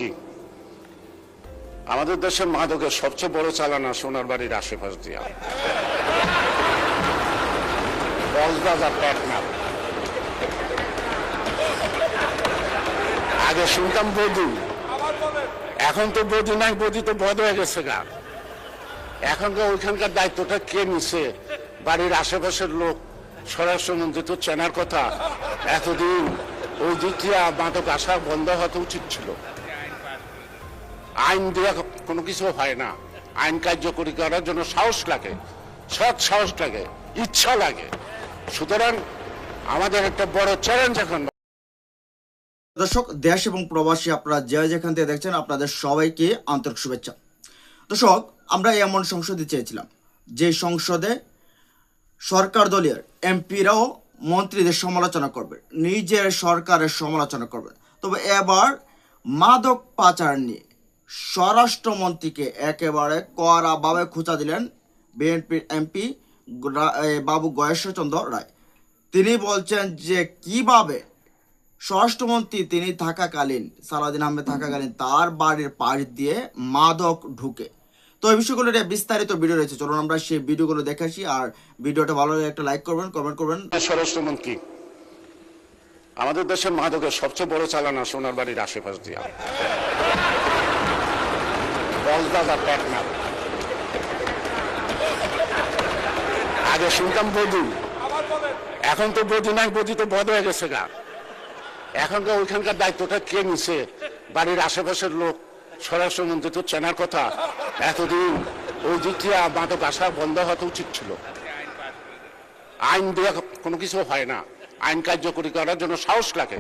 কি আমাদের দেশের মাদকের সবচেয়ে বড় চালানা সোনার বাড়ির আশেপাশ দিয়া কক্সবাজার টেকনা। আগে শুনতাম বৌদি, এখন তো বৌদি নাই, বৌদি তো বদ হয়ে গেছে গা। এখনকার ওইখানকার দায়িত্বটা কে নিছে? বাড়ির আশেপাশের লোক। স্বরাষ্ট্রমন্ত্রী তো চেনার কথা। এতদিন ওই দিক দিয়ে মাদক আসা বন্ধ হওয়া উচিত ছিল। আইন দিয়ে কোনো কিছু হয় না। আইন কার্যকরী করার জন্য সাহস লাগে, সৎ সাহস লাগে, ইচ্ছা লাগে। সুতরাং আমাদের একটা বড় চ্যালেঞ্জ এখন। দর্শক, দেশ এবং প্রবাসী আপনারা যে যেখান থেকে দেখছেন, আপনাদের সবাইকে আন্তরিক শুভেচ্ছা। দর্শক, আমরা এমন সংসদে চেয়েছিলাম যে সংসদে সরকার দলীয় এমপিরাও মন্ত্রীদের সমালোচনা করবে, নিজের সরকারের সমালোচনা করবে। তবে এবার মাদক পাচার নিয়ে স্বরাষ্ট্রমন্ত্রীকে একেবারে কড়াভাবে খোঁচা দিলেন বিএনপির এমপি বাবু গয়েশ্বরচন্দ্র রায়। তিনি বলছেন যে কিভাবে স্বরাষ্ট্রমন্ত্রী তিনি থাকাকালীন, সালাউদ্দিন আহমেদ থাকাকালীন তার বাড়ির পাশ দিয়ে মাদক ঢুকে। তো এই বিষয়গুলো বিস্তারিত ভিডিও রয়েছে, চলুন আমরা সেই ভিডিওগুলো দেখে আসি। আর ভিডিওটা ভালো লাগে একটা লাইক করবেন, কমেন্ট করবেন। স্বরাষ্ট্রমন্ত্রী আমাদের দেশের মাদকের সবচেয়ে বড় চালানা সোনার বাড়ির আশেপাশ দিয়া কক্সবাজার টেকনা। আগে শুনতাম বৌদি, এখন তো বৌদি নাই, বৌদি তো বদ হয়ে গেছে গা। এখনকার ওইখানকার দায়িত্বটা কে নিছে? বাড়ির আশেপাশের লোক। স্বরাষ্ট্রমন্ত্রী তো চেনার কথা। এতদিন ওই দিক দিয়ে মাদক আসা বন্ধ হওয়া উচিত ছিল। আইন দিয়ে কোনো কিছু হয় না। আইন কার্যকরী করার জন্য সাহস লাগে,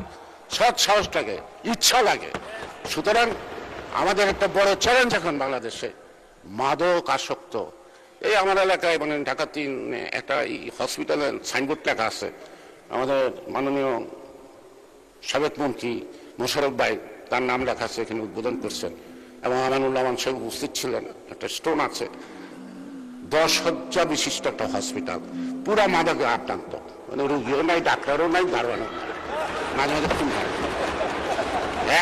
সৎ সাহস লাগে, ইচ্ছা লাগে। সুতরাং আমাদের একটা বড় চ্যালেঞ্জ এখন বাংলাদেশে মাদক আসক্ত। এই আমার এলাকায় মানে ঢাকা ৩ একটা হসপিটালের সাইনবোর্ড লেখা আছে। আমাদের মাননীয় সাবেক মন্ত্রী মোশাররফ ভাই তার নাম লেখা আছে, এখানে উদ্বোধন করছেন এবং আমানুল্লাহ সাহেব উপস্থিত ছিলেন। একটা স্টোন আছে, 10 শয্যা বিশিষ্ট একটা হসপিটাল, পুরা মাদকে আক্রান্ত। মানে রুগীও নাই, ডাক্তারও নাই, দারোয়ানও নাই, মাঝে মাঝে খুন হয়।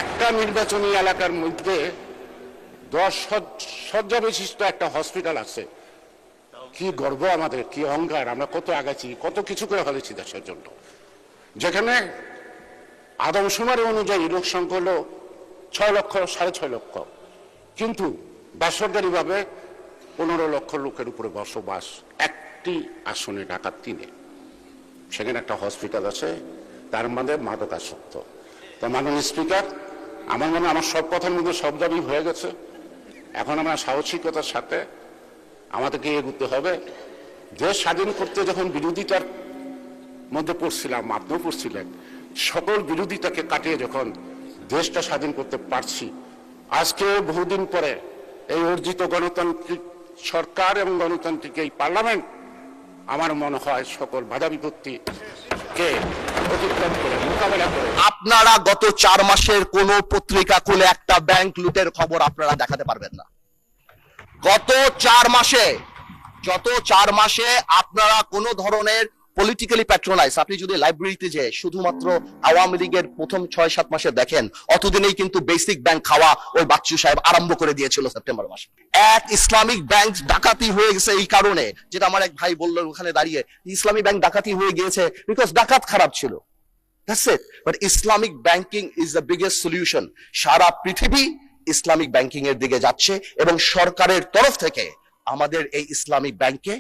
একটা নির্বাচনী এলাকার মধ্যে 10 শয্যা বিশিষ্ট একটা হসপিটাল আছে। কি গর্ব আমাদের, কি অহংকার! আমরা কত আগাচ্ছি, কত কিছু করে ফেলেছি দেশের জন্য। যেখানে আদমশুমারি অনুযায়ী লোক সংখ্যা হলো 6 লক্ষ, 6.5 লক্ষ, কিন্তু বেসরকারিভাবে 15 লক্ষ লোকের উপরে বসবাস একটি আসনে, ঢাকা 3-এ। সেখানে একটা হসপিটাল আছে, তার মধ্যে মাদক আসক্ত। তো মাননীয় স্পিকার, আমার মনে আমার সব কথার মধ্যে সব দাবি হয়ে গেছে। এখন আমরা সাহসিকতার সাথে আমাদেরকে এগোতে হবে। দেশ স্বাধীন করতে যখন বিরোধিতার মধ্যে পড়ছিলাম, আপনিও পড়ছিলেন, সকল বিরোধিতাকে কাটিয়ে যখন দেশটা স্বাধীন করতে পারছি, আজকে বহুদিন পরে এই অর্জিত গণতান্ত্রিক সরকার এবং গণতান্ত্রিক এই পার্লামেন্ট আমার মনে হয় সকল বাধা বিপত্তিকে অতিক্রম করে মোকাবেলা করে। আপনারা গত 4 মাসের কোন পত্রিকা খুলে একটা ব্যাংক লুটের খবর আপনারা দেখাতে পারবেন না। গত 4 মাসে আপনারা কোন ধরনের পলিটিক্যালি প্যাট্রোনাইজ, আপনি যদি লাইব্রেরিতে যে শুধুমাত্র আওয়ামী লীগের প্রথম 6-7 মাসে দেখেন, অতদিনেই কিন্তু বেসিক ব্যাংক খাওয়া ওই বাচ্চু সাহেব আরম্ভ করে দিয়েছিল সেপ্টেম্বর মাসে। এক ইসলামিক ব্যাংক ডাকাতি হয়ে গেছে এই কারণে, যেটা আমার এক ভাই বললেন ওখানে দাঁড়িয়ে, ইসলামিক ব্যাংক ডাকাতি হয়ে গিয়েছে বিকজ ডাকাত খারাপ ছিল। That's it. But Islamic banking is the biggest solution. সারা পৃথিবী ইসলামিক ব্যাংকিং এর দিকে যাচ্ছে এবং সরকারের তরফ থেকে আমাদের এই ইসলামিক ব্যাংকে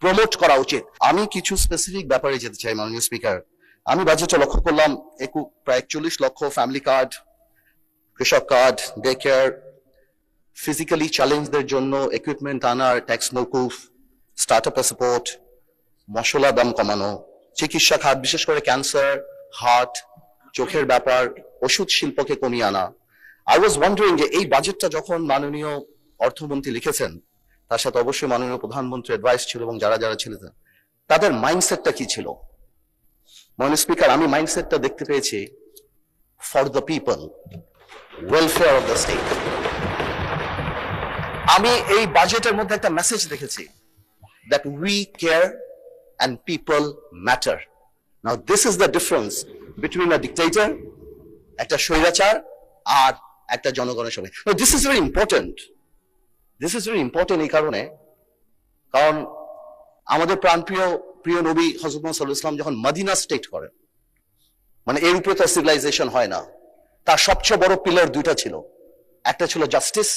প্রমোট করা উচিত। আমি কিছু স্পেসিফিক ব্যাপারে যেতে চাই মাননীয় স্পিকার। আমি বাজেটে লক্ষ্য করলাম প্রায় 41 লক্ষ ফ্যামিলি কার্ড, কৃষক কার্ড, ডে কেয়ার, ফিজিক্যালি চ্যালেঞ্জদের জন্য ইকুইপমেন্ট আনার ট্যাক্স মওকুফ, স্টার্টআপ সাপোর্ট, মশলা দাম কমানো, চিকিৎসা খাত বিশেষ করে ক্যান্সার, হার্ট, চোখের ব্যাপার, ওষুধ শিল্পকে কমিয়ে আনা। আই ওয়াজ ওয়ান্ডারিং যে এই বাজেটটা যখন মাননীয় অর্থমন্ত্রী লিখেছেন, তার সাথে অবশ্যই মাননীয় প্রধানমন্ত্রী অ্যাডভাইস ছিল এবং যারা যারা ছিলেন তাদের মাইন্ডসেটটা কি ছিল। মাননীয় স্পিকার, আমি মাইন্ডসেটটা দেখতে পেয়েছি for the people, welfare of the state. আমি এই বাজেটের মধ্যে একটা মেসেজ দেখেছি, that we care and people matter. Now this is the difference between a dictator, একটা স্বৈরাচার, আর একটা জনগণের সঙ্গে। This is very important, this is very important এই কারণে, কারণ আমাদের প্রাণপ্রিয় প্রিয় নবী হযরত মুহাম্মদ সাল্লাল্লাহু আলাইহি ওয়াসাল্লাম যখন মদিনা স্টেট করেন, মানে এর উপরে তো সিভিলাইজেশন হয় না, তার সবচেয়ে বড় পিলার দুইটা ছিল, একটা ছিল জাস্টিস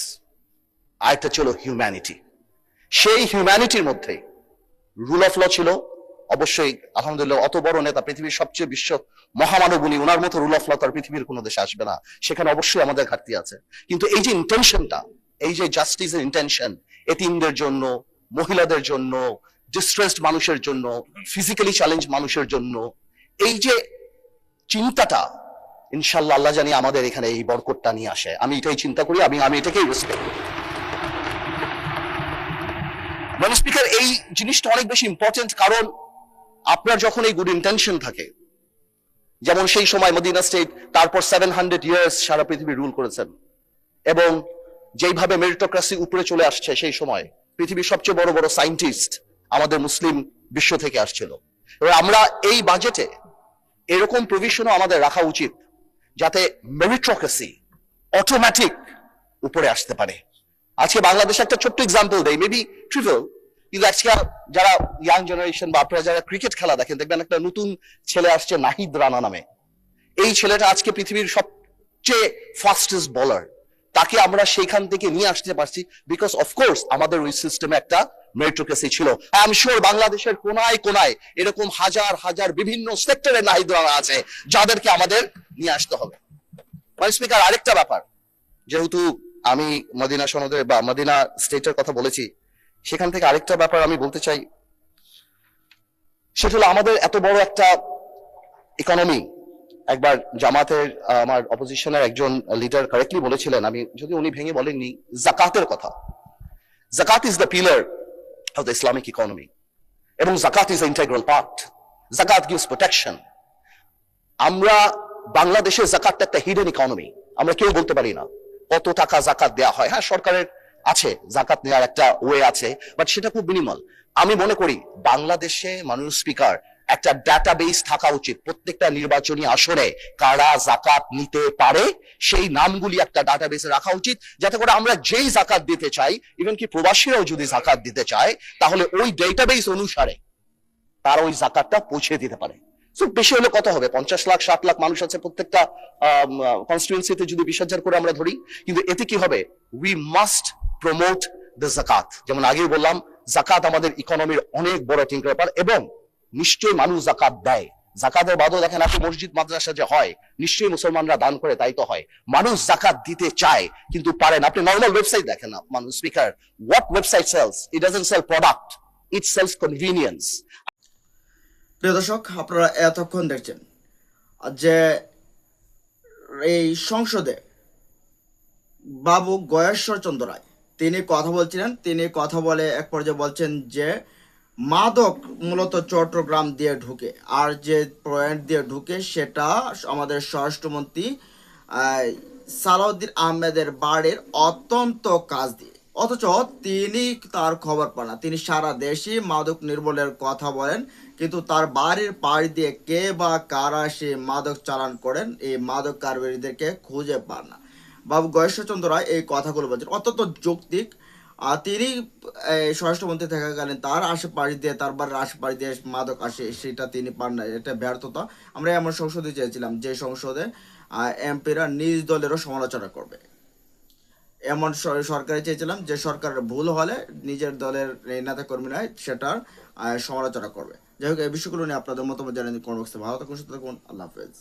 আর একটা ছিল হিউম্যানিটি। সেই হিউম্যানিটির মধ্যে রুল অফ ল ছিল। অবশ্যই আলহামদুলিল্লাহ অত বড় নেতা, পৃথিবীর সবচেয়ে বিশ্ব মহামানব উনি, ওনার মতো রুল অফ ল তার পৃথিবীর কোনো দেশে আসবে না, সেখানে অবশ্যই আমাদের ঘাটতি আছে। কিন্তু এই যে ইন্টেনশনটা, এই যে জাস্টিসের ইন্টেনশন, এতিমদের জন্য, মহিলাদের জন্য, ডিস্ট্রেসড মানুষের জন্য, ফিজিক্যালি চ্যালেঞ্জ মানুষের জন্য, এই যে চিন্তাটা, ইনশাল্লাহ আল্লাহ জানি আমাদের এখানে এই বরকতটা নিয়ে আসে। আমি এটাই চিন্তা করি, আমি এটাকেই রেসপেক্ট করি। স্পিকার, এই জিনিসটা অনেক বেশি ইম্পর্টেন্ট, কারণ আপনার যখন এই গুড ইন্টেনশন থাকে, যেমন সেই সময় মদিনা স্টেট তারপর 700 ইয়ার্স সারা পৃথিবী রুল করেছেন, এবং যেইভাবে মেরিটোক্রেসি উপরে চলে আসছে, সেই সময় পৃথিবীর সবচেয়ে বড় বড় সায়েন্টিস্ট আমাদের মুসলিম বিশ্ব থেকে আসছিল। এবার আমরা এই বাজেটে এরকম প্রভিশনও আমাদের রাখা উচিত যাতে মেরিটোক্রেসি অটোমেটিক উপরে আসতে পারে। আজকে বাংলাদেশে একটা ছোট্ট এক্সাম্পল দেই, মেবি ট্রিভিয়াল, কিন্তু আজকে যারা ইয়াং জেনারেশন বা আপনারা যারা ক্রিকেট খেলা দেখেন, দেখবেন একটা নতুন ছেলে আসছে নাহিদ রানা নামে। এই ছেলেটা আজকে পৃথিবীর সবচেয়ে ফাস্টেস্ট বোলার। তাকে আমরা সেইখান থেকে নিয়ে আসতে পারছি বিকজ অফকোর্স আমাদের ওই সিস্টেমে একটা মেরিটোক্রেসি ছিল। আই এম শিওর বাংলাদেশের কোনায় কোনায় এরকম হাজার হাজার বিভিন্ন সেক্টরের নাহিদ রানা আছে যাদেরকে আমাদের নিয়ে আসতে হবে। স্পিকার, আরেকটা ব্যাপার, যেহেতু আমি মদিনা সনদের বা মদিনা স্টেটের কথা বলেছি, সেখান থেকে আরেকটা ব্যাপার আমি বলতে চাই, সেটা হলো আমাদের এত বড় একটা ইকোনমি। একবার জামাতের আমার অপোজিশনের একজন লিডার কারেক্টলি বলেছিলেন, আমি যদি উনি ভেঙে বলেননি, জাকাতের কথা। জাকাত is the pillar of the Islamic economy, এবং জাকাত ইজ দ্য ইন্টিগ্রাল পার্ট। জাকাত গিভস প্রোটেকশন। আমরা বাংলাদেশে জাকাতটা একটা হিডেন ইকোনমি, আমরা কেউ বলতে পারি না কত টাকা জাকাত দেওয়া হয়। হ্যাঁ, সরকারের আছে জাকাত নেওয়ার একটা ওয়ে আছে, বাট সেটা খুব মিনিমাল। আমি মনে করি বাংলাদেশে মাননীয় স্পিকার একটা ডাটাবেস থাকা উচিত, প্রত্যেকটা নির্বাচনী আসনে কারা জাকাত নিতে পারে সেই নামগুলি একটা ডাটাবেসে রাখা উচিত, যাতে করে আমরা যেই জাকাত দিতে চাই, ইভেন কি প্রবাসীরাও যদি জাকাত দিতে চায়, তাহলে ওই ডেটাবেস অনুসারে তারা ওই জাকাতটা পৌঁছে দিতে পারে। বেশি হলে কত হবে, 50 লাখ 60 লাখ মানুষ আছে প্রত্যেকটা কনস্টিটুয়েন্সিতে, যদি 20,000 করে আমরা ধরি। কিন্তু এতে কি হবে, উই মাস্ট প্রমোট দ্য জাকাত। যেমন আগেই বললাম, জাকাত আমাদের ইকোনমির অনেক বড় একটা ব্যাপার, এবং নিশ্চয়ই মানুষ জাকাত দেয়। জাকাতের বাদও দেখেন আপনি মসজিদ মাদ্রাসা যে হয়, নিশ্চয়ই মুসলমানরা দান করে, তাই তো হয়। মানুষ জাকাত দিতে চায় কিন্তু পারেন। আপনি নর্মাল ওয়েবসাইট দেখেন না মানুষ speaker, what website sells? It doesn't sell product, it sells convenience. প্রিয় দর্শক, আপনারা এতক্ষণ দেখছেন যে এই সংসদে বাবু গয়েশ্বর চন্দ্র রায় তিনি কথা বলছিলেন। তিনি কথা বলে এক পর্যায়ে বলছেন যে মাদক মূলত চট্টগ্রাম দিয়ে ঢুকে, আর যে পয়েন্ট দিয়ে ঢুকে সেটা আমাদের স্বরাষ্ট্রমন্ত্রী সালাউদ্দিন আহমেদের বাড়ির অত্যন্ত কাজ দিয়ে, অথচ তিনি তার খবর পান না। তিনি সারা দেশে মাদক নির্মূলের কথা বলেন, কিন্তু তার বাড়ির পাড়ি দিয়ে কে বা কারা সে মাদক চালান করেন, এই মাদক কারবারিদেরকে খুঁজে পান না। বাবু গয়েশ্বরচন্দ্র রায় এই কথাগুলো বলছেন, অত্যন্ত যৌক্তিক। তিনি স্বরাষ্ট্রমন্ত্রী থাকাকালীন তার আশেপাশে দিয়ে, তার বাড়ির আশেপাশে দিয়ে মাদক আসে, সেটা তিনি পান না, এটা ব্যর্থতা। আমরা এমন সংসদে চেয়েছিলাম যে সংসদে এমপিরা নিজ দলেরও সমালোচনা করবে। এমন সরকারে চেয়েছিলাম যে সরকারের ভুল হলে নিজের দলের নেতা কর্মীরা সেটার সমালোচনা করবে। যাই হোক, এই বিষয়গুলো নিয়ে আপনাদের মতামত জানিয়ে কমেন্ট বক্সে ভালো থাকুন, সুস্থ থাকুন। আল্লাহ হাফেজ।